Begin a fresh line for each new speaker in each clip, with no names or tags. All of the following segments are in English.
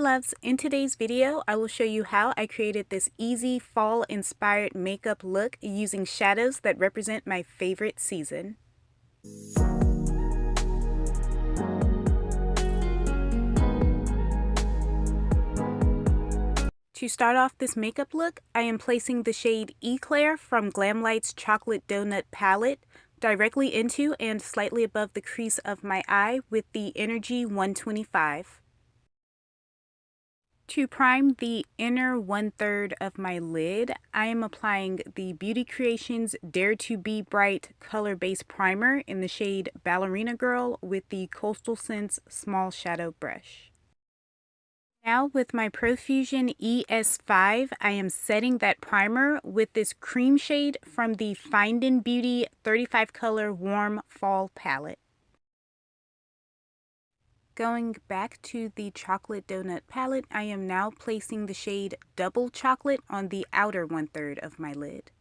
loves, in today's video I will show you how I created this easy fall inspired makeup look using shadows that represent my favorite season. To start off this makeup look, I am placing the shade Eclair from Glamlite's Chocolate Donut palette directly into and slightly above the crease of my eye with the Energy 125. To prime the inner 1/3 of my lid, I am applying the Beauty Creations Dare to Be Bright Color Base Primer in the shade Ballerina Girl with the Coastal Scents Small Shadow Brush. Now with my Profusion ES5, I am setting that primer with this cream shade from the Findin Beauty 35 Color Warm Fall Palette. Going back to the Chocolate Donut palette, I am now placing the shade Double Chocolate on the outer 1/3 of my lid.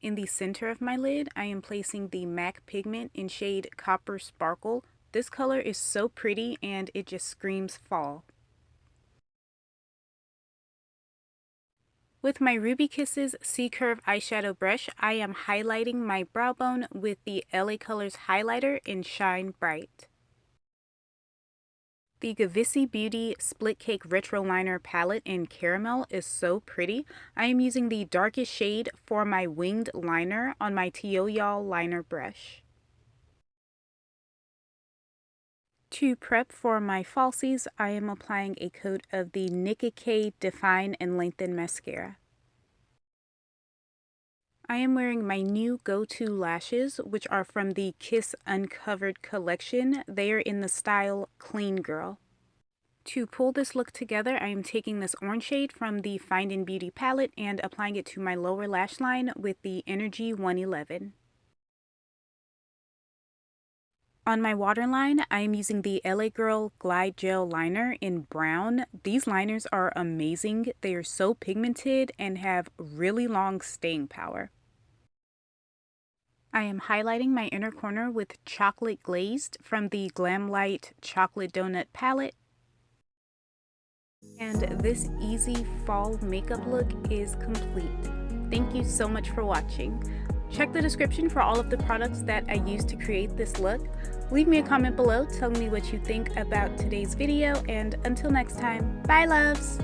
In the center of my lid, I am placing the MAC Pigment in shade Copper Sparkle. This color is so pretty and it just screams fall. With my Ruby Kisses C-Curve eyeshadow brush, I am highlighting my brow bone with the LA Colors highlighter in Shine Bright. The Gavissi Beauty Split Cake Retro Liner palette in Caramel is so pretty. I am using the darkest shade for my winged liner on my Teoyal liner brush. To prep for my falsies, I am applying a coat of the Nicka Define and Lengthen mascara. I am wearing my new go-to lashes, which are from the Kiss Uncovered collection. They are in the style Clean Girl. To pull this look together, I am taking this orange shade from the Findin Beauty palette and applying it to my lower lash line with the Energy 111. On my waterline, I am using the LA Girl Glide Gel Liner in brown. These liners are amazing. They are so pigmented and have really long staying power. I am highlighting my inner corner with Chocolate Glazed from the Glamlite Chocolate Donut palette. And this easy fall makeup look is complete. Thank you so much for watching. Check the description for all of the products that I used to create this look. Leave me a comment below telling me what you think about today's video, and until next time, bye loves!